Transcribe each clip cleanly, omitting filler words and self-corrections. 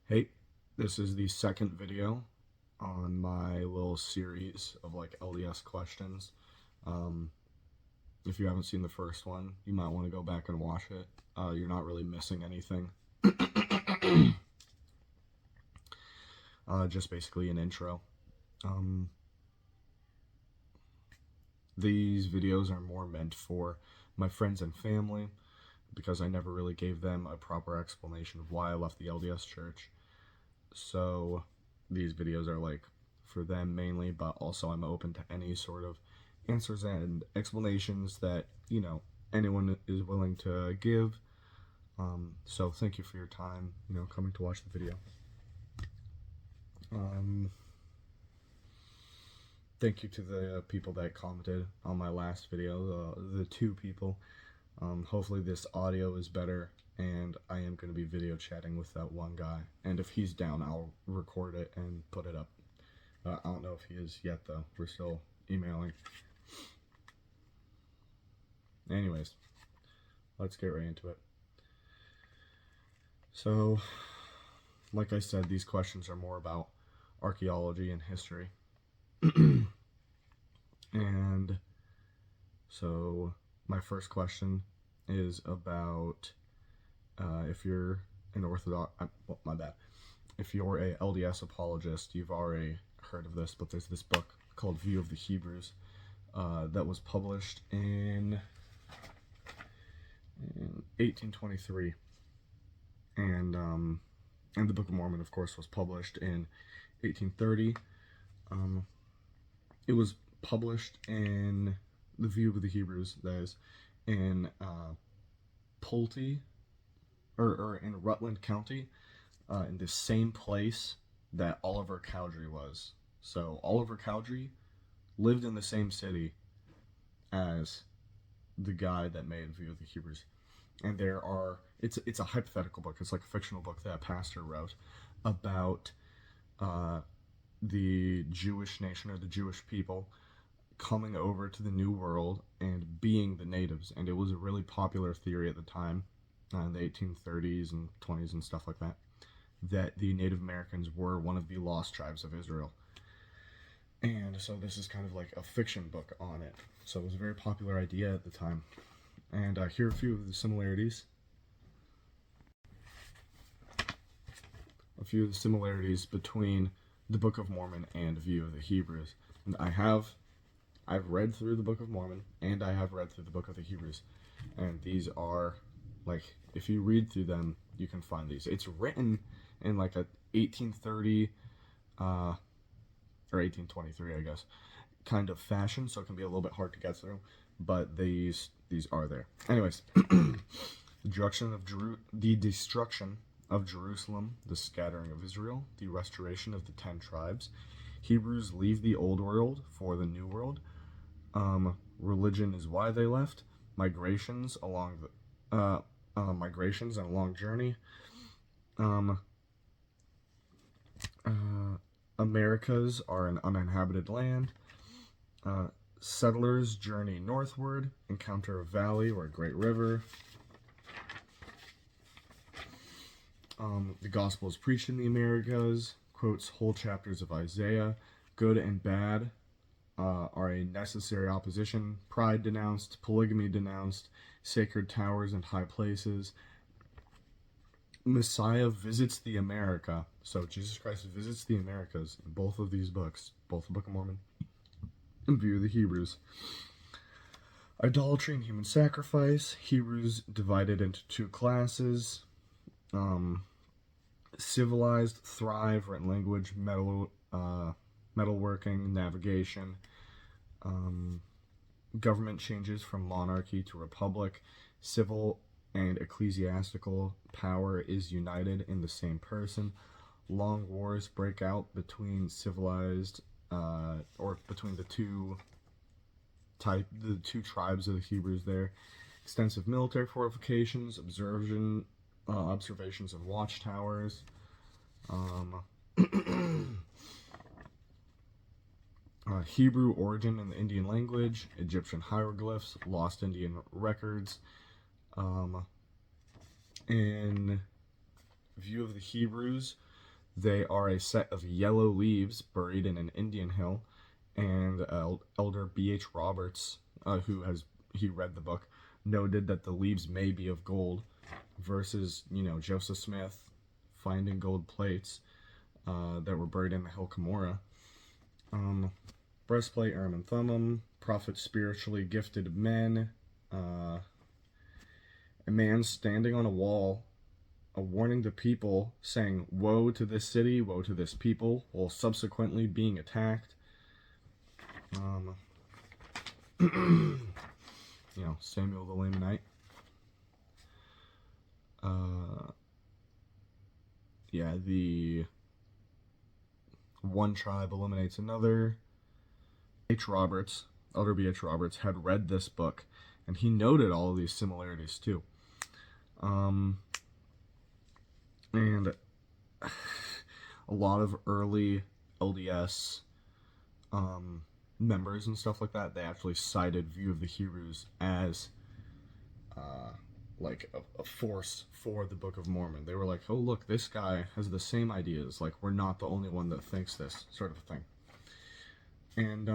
Hey, this is the second video on my little series of like LDS questions. Um, if you haven't seen the first one, you might want to go back and watch it. You're not really missing anything. Just basically an intro. Um, these videos are more meant for my friends and family because I never really gave them a proper explanation of why I left the LDS church. So these videos are like for them mainly, but also I'm open to any sort of answers and explanations that, anyone is willing to give. So thank you for your time, coming to watch the video. Thank you to the people that commented on my last video, the two people. Hopefully this audio is better, and I am going to be video chatting with that one guy. And if he's down, I'll record it and put it up. I don't know if he is yet, though. We're still emailing. Anyways, let's get right into it. So, like I said, these questions are more about archaeology and history. And so, my first question is about if you're an Orthodox, my bad. If you're a LDS apologist, you've already heard of this, but there's this book called View of the Hebrews that was published in 1823, and the Book of Mormon, of course, was published in 1830. It was published in the View of the Hebrews, that is, in Pulte, or in Rutland County, in the same place that Oliver Cowdery was. So Oliver Cowdery lived in the same city as the guy that made View of the Hebrews. And it's a hypothetical book. It's like a fictional book that a pastor wrote about the Jewish nation, or the Jewish people, coming over to the New World and being the natives. And it was a really popular theory at the time, in the 1830s and 20s and stuff like that, that the Native Americans were one of the lost tribes of Israel. And so this is kind of like a fiction book on it. So it was a very popular idea at the time. And here are a few of the similarities. A few of the similarities between the Book of Mormon and View of the Hebrews. And I've read through the Book of Mormon, and I have read through the Book of the Hebrews. And these are, like, if you read through them, you can find these. It's written in like a 1830, or 1823, I guess, kind of fashion, so it can be a little bit hard to get through. But these are there. Anyways, the destruction of Jerusalem, the scattering of Israel, the restoration of the 10 tribes. Hebrews leave the old world for the new world. Religion is why they left. Migrations along the migrations and a long journey. Americas are an uninhabited land. Settlers journey northward, encounter a valley or a great river. The gospel is preached in the Americas, quotes whole chapters of Isaiah. Good and bad are a necessary opposition. Pride denounced, polygamy denounced, sacred towers and high places. Messiah visits the America. So Jesus Christ visits the Americas in both of these books, both the Book of Mormon and View of the Hebrews. Idolatry and human sacrifice. Hebrews divided into two classes. Civilized, thrive, written language, metalworking, navigation. Government changes from monarchy to republic. Civil and ecclesiastical power is united in the same person. Long wars break out between civilized, or between the two tribes of the Hebrews there. Extensive military fortifications, observations of watchtowers. Hebrew origin in the Indian language, Egyptian hieroglyphs, lost Indian records. In View of the Hebrews, They are a set of yellow leaves buried in an Indian hill, and Elder B.H. Roberts, he read the book, noted that the leaves may be of gold, versus Joseph Smith finding gold plates that were buried in the hill Cumorah. Breastplate, Urim and Thummim, prophet spiritually gifted men, a man standing on a wall, a warning to people, saying, "Woe to this city, woe to this people," while subsequently being attacked. Samuel the Lamanite. The one tribe eliminates another. Elder B.H. Roberts, had read this book, and he noted all of these similarities too. And a lot of early LDS members and stuff like that, they actually cited View of the Hebrews as like a force for the Book of Mormon. They were like, oh look, this guy has the same ideas, like we're not the only one that thinks this, sort of thing. And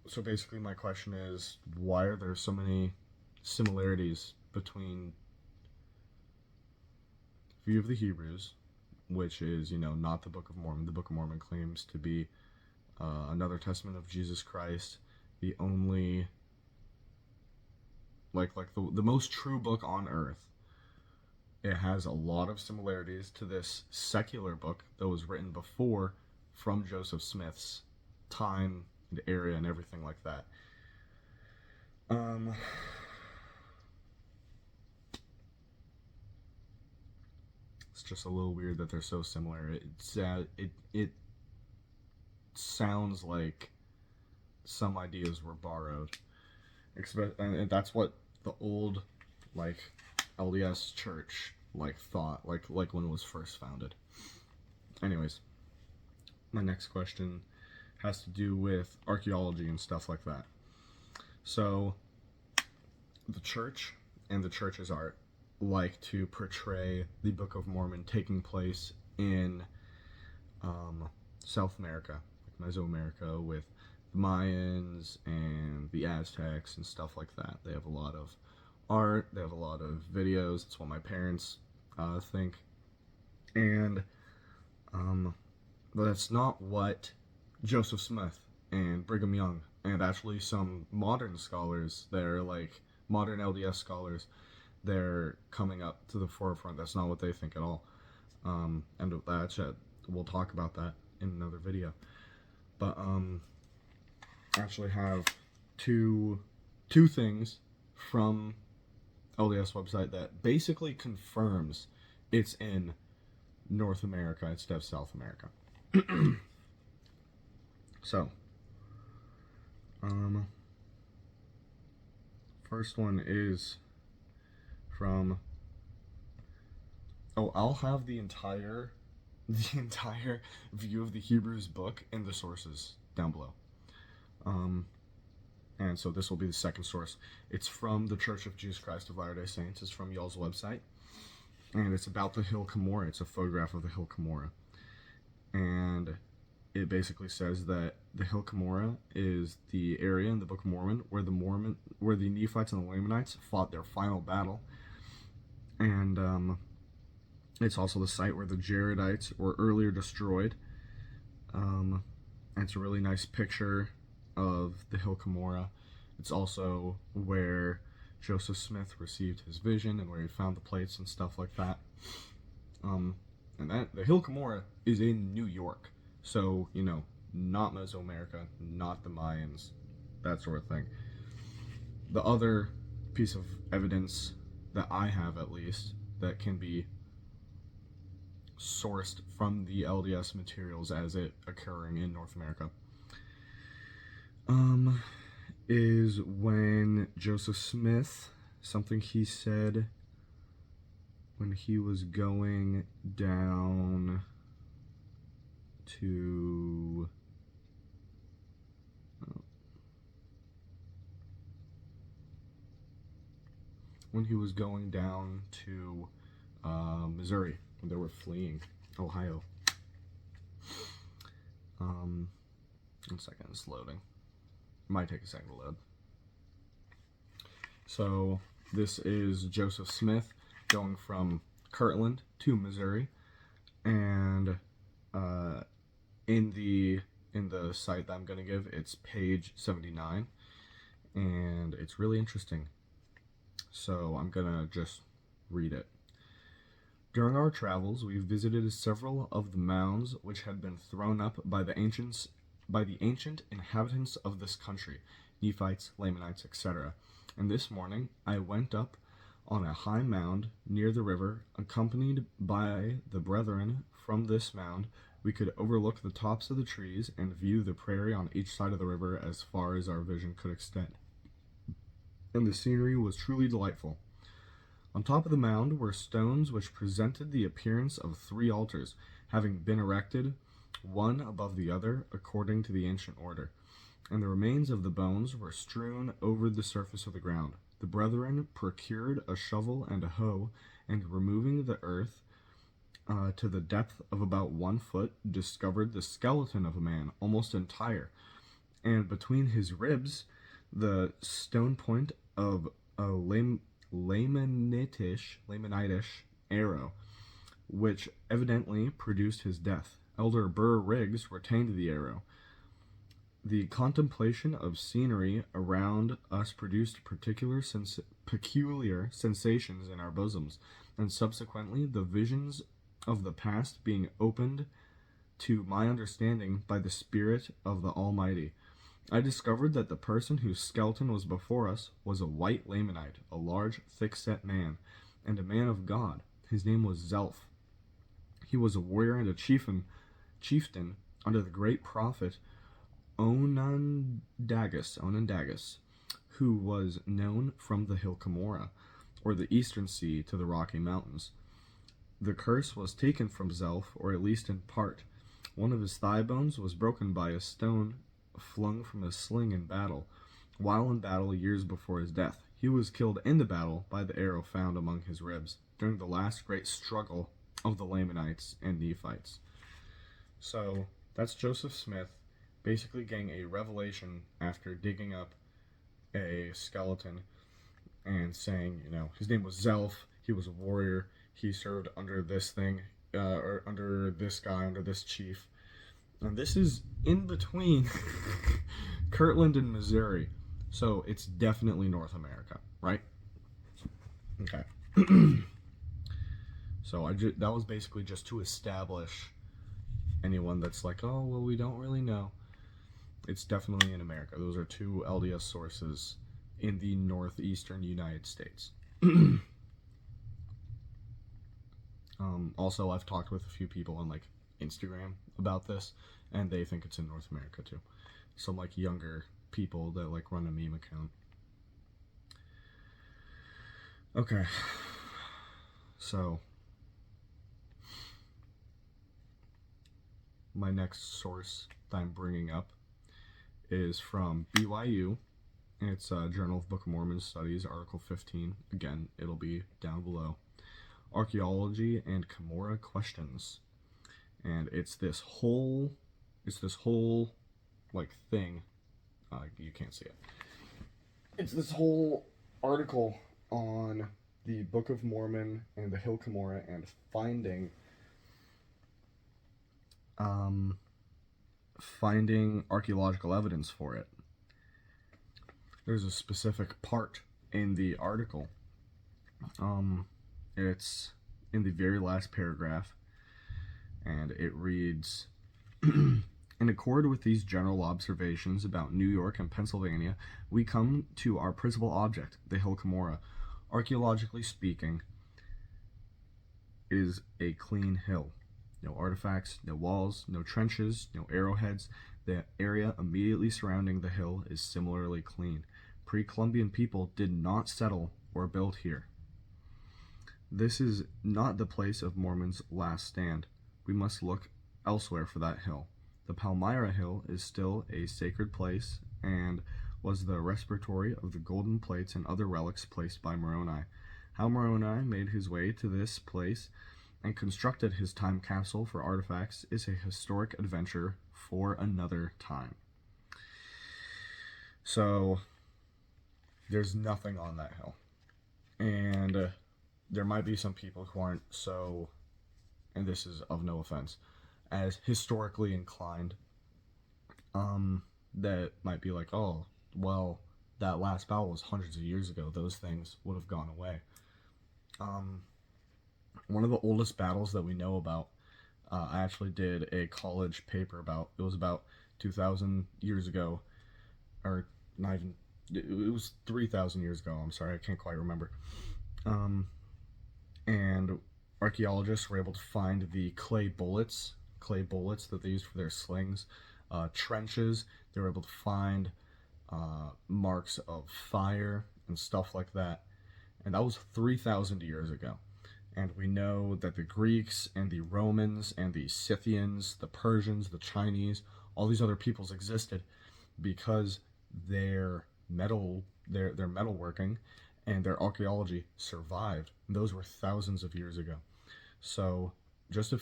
so basically my question is, why are there so many similarities between View of the Hebrews, which is, not the Book of Mormon. The Book of Mormon claims to be another testament of Jesus Christ, the only, the most true book on earth. It has a lot of similarities to this secular book that was written before, from Joseph Smith's time and area and everything like that. It's just a little weird that they're so similar. It sounds like some ideas were borrowed, and that's what the old LDS church thought when it was first founded. Anyways, my next question has to do with archaeology and stuff like that. So the church and the church's art like to portray the Book of Mormon taking place in South America, like Mesoamerica, with the Mayans and the Aztecs and stuff like that. They have a lot of art, they have a lot of videos. That's what my parents think. And but that's not what Joseph Smith and Brigham Young, and actually some modern scholars, they're modern LDS scholars, they're coming up to the forefront. That's not what they think at all. And we'll talk about that in another video. But I actually have two things from LDS website that basically confirms it's in North America instead of South America. So, first one is from, I'll have the entire View of the Hebrews book in the sources down below. And so this will be the second source. It's from the Church of Jesus Christ of Latter-day Saints. It's from y'all's website. And it's about the hill Cumorah. It's a photograph of the hill Cumorah. And it basically says that the hill Cumorah is the area in the Book of Mormon where the Nephites and the Lamanites fought their final battle. And it's also the site where the Jaredites were earlier destroyed. And it's a really nice picture of the hill Cumorah. It's also where Joseph Smith received his vision and where he found the plates and stuff like that. And that the hill Cumorah is in New York, so not Mesoamerica, not the Mayans, that sort of thing. The other piece of evidence that I have, at least, that can be sourced from the LDS materials as it occurring in North America, is when Joseph Smith, something he said when he was going down to Missouri, when they were fleeing. Ohio. 1 second, it's loading. Might take a second to load. So this is Joseph Smith going from Kirtland to Missouri, and in the site that I'm going to give, it's page 79, and it's really interesting. So I'm going to just read it. During our travels, we visited several of the mounds which had been thrown up by the ancient inhabitants of this country, Nephites, Lamanites, etc. And this morning I went up on a high mound near the river, accompanied by the brethren. From this mound we could overlook the tops of the trees and view the prairie on each side of the river as far as our vision could extend. And the scenery was truly delightful. On top of the mound were stones which presented the appearance of 3 altars, having been erected one above the other according to the ancient order, and the remains of the bones were strewn over the surface of the ground. The brethren procured a shovel and a hoe, and removing the earth to the depth of about 1 foot, discovered the skeleton of a man, almost entire, and between his ribs the stone point of a Lamanitish arrow, which evidently produced his death. Elder Burr Riggs retained the arrow. The contemplation of scenery around us produced peculiar sensations in our bosoms, and subsequently the visions of the past being opened to my understanding by the Spirit of the Almighty, I discovered that the person whose skeleton was before us was a white Lamanite, a large, thick-set man, and a man of God. His name was Zelph. He was a warrior and a chieftain under the great prophet Onondagas, who was known from the hill Cumorah, or the eastern sea, to the Rocky Mountains. The curse was taken from Zelph, or at least in part. One of his thigh bones was broken by a stone flung from a sling in battle. While in battle years before his death, he was killed in the battle by the arrow found among his ribs during the last great struggle of the Lamanites and Nephites. So that's Joseph Smith basically getting a revelation after digging up a skeleton and saying, his name was Zelph, he was a warrior, he served under this thing, or under this guy, under this chief. And this is in between Kirtland and Missouri, so it's definitely North America, right? Okay. So that was basically just to establish anyone that's like, oh, well, we don't really know. It's definitely in America. Those are 2 LDS sources in the northeastern United States. Also, I've talked with a few people on Instagram about this, and they think it's in North America too. Some younger people that run a meme account. Okay, so my next source that I'm bringing up is from BYU. It's Journal of Book of Mormon Studies, Article 15. Again, it'll be down below. Archeology and Cumorah Questions. And it's this whole thing. You can't see it. It's this whole article on the Book of Mormon and the Hill Cumorah and finding archaeological evidence for it. There's a specific part in the article. It's in the very last paragraph, and it reads, in accord with these general observations about New York and Pennsylvania, we come to our principal object, the Hill Cumorah. Archaeologically speaking, is a clean hill. No artifacts, no walls, no trenches, no arrowheads. The area immediately surrounding the hill is similarly clean. Pre-Columbian people did not settle or build here. This is not the place of Mormon's last stand. We must look elsewhere for that hill. The Palmyra Hill is still a sacred place and was the repository of the golden plates and other relics placed by Moroni. How Moroni made his way to this place and constructed his time capsule for artifacts is a historic adventure for another time. So there's nothing on that hill. And there might be some people who aren't so, and this is of no offense, as historically inclined, that might be like, oh, well, that last battle was hundreds of years ago. Those things would have gone away. One of the oldest battles that we know about, I actually did a college paper about. It was about 2,000 years ago, or not even, it was 3,000 years ago. I'm sorry, I can't quite remember. And archaeologists were able to find the clay bullets that they used for their slings, trenches. They were able to find marks of fire and stuff like that. And that was 3,000 years ago. And we know that the Greeks and the Romans and the Scythians, the Persians, the Chinese, all these other peoples existed because their metalworking and their archaeology survived. And those were thousands of years ago. So just a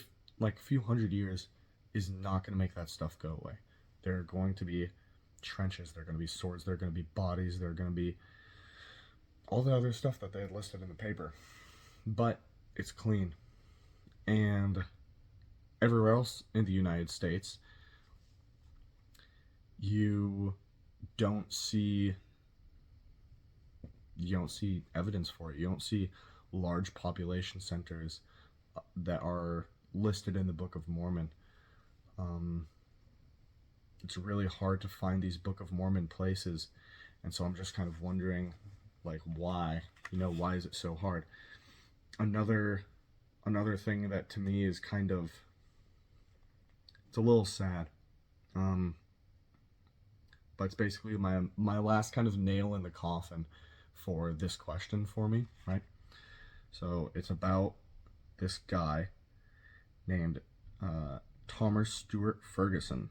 few hundred years is not going to make that stuff go away. There are going to be trenches, there are going to be swords, there are going to be bodies, there are going to be all the other stuff that they had listed in the paper. But it's clean. And everywhere else in the United States, you don't see evidence for it. You don't see large population centers that are listed in the Book of Mormon. It's really hard to find these Book of Mormon places, and so I'm just kind of wondering, like, why? Why is it so hard? Another thing that to me is kind of, it's a little sad, but it's basically my last kind of nail in the coffin for this question for me, right? So it's about this guy named Thomas Stewart Ferguson.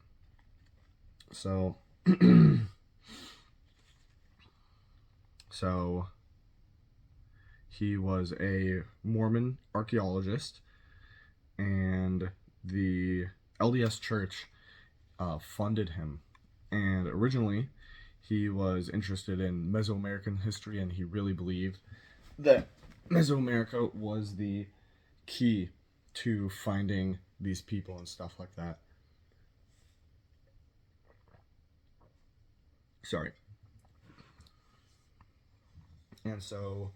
So he was a Mormon archaeologist, and the LDS Church funded him. And originally, he was interested in Mesoamerican history, and he really believed that Mesoamerica was the key to finding these people and stuff like that. Sorry. And so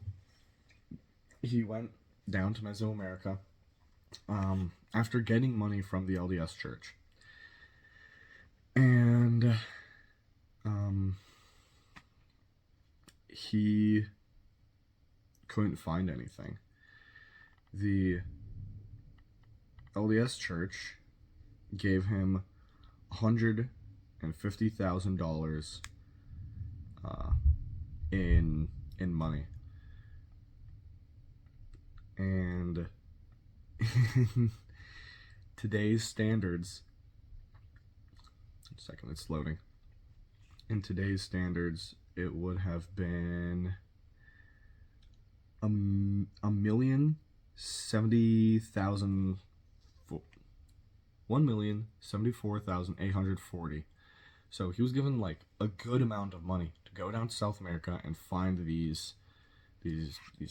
he went down to Mesoamerica after getting money from the LDS Church. And he couldn't find anything. The LDS Church gave him $150,000 in money, and today's standards. A second, it's loading. In today's standards, it would have been $1,074,840. So he was given like a good amount of money to go down to South America and find these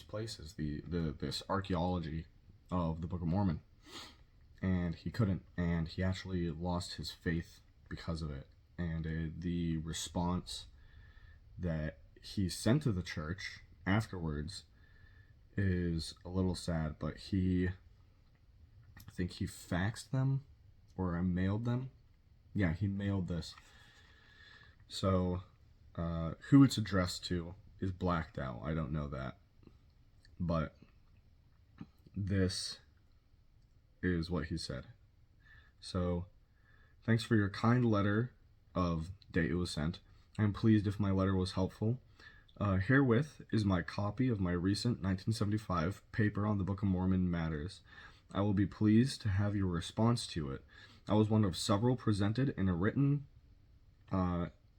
places, this archaeology of the Book of Mormon, and he couldn't, and he actually lost his faith because of it. And the response that he sent to the church afterwards is a little sad, but I think he faxed them or mailed them. Yeah, he mailed this. So who it's addressed to is blacked out. I don't know that. But this is what he said. So, thanks for your kind letter of date it was sent. I am pleased if my letter was helpful. Herewith is my copy of my recent 1975 paper on the Book of Mormon matters. I will be pleased to have your response to it. I was one of several presented in a written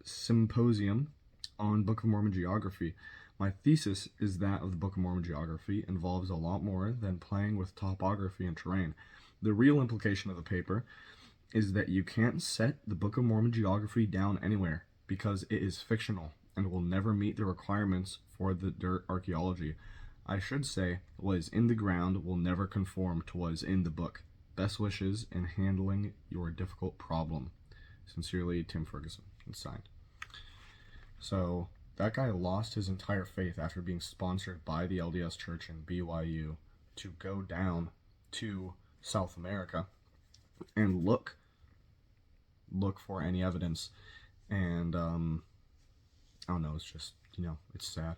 symposium on Book of Mormon geography. My thesis is that of the Book of Mormon geography involves a lot more than playing with topography and terrain. The real implication of the paper is that you can't set the Book of Mormon geography down anywhere because it is fictional and will never meet the requirements for the dirt archaeology. I should say, what is in the ground will never conform to what is in the book. Best wishes in handling your difficult problem. Sincerely, Tim Ferguson. It's signed. So, that guy lost his entire faith after being sponsored by the LDS Church and BYU to go down to South America and look for any evidence. And, I don't know, it's just, it's sad.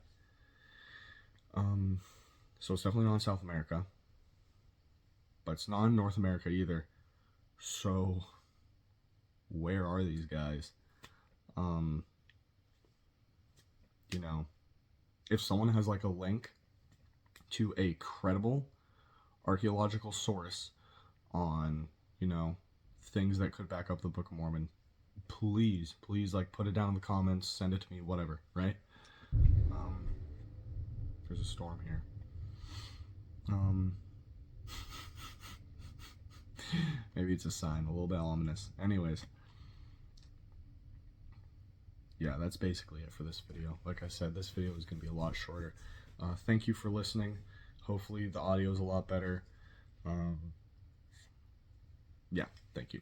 So it's definitely not in South America, but it's not in North America either. So, where are these guys? If someone has like a link to a credible archaeological source on, things that could back up the Book of Mormon, please, like, put it down in the comments, send it to me, whatever, right? There's a storm here. Maybe it's a sign, a little bit ominous. Anyways, yeah, that's basically it for this video. Like I said, this video is going to be a lot shorter. Thank you for listening. Hopefully the audio is a lot better. Yeah, thank you.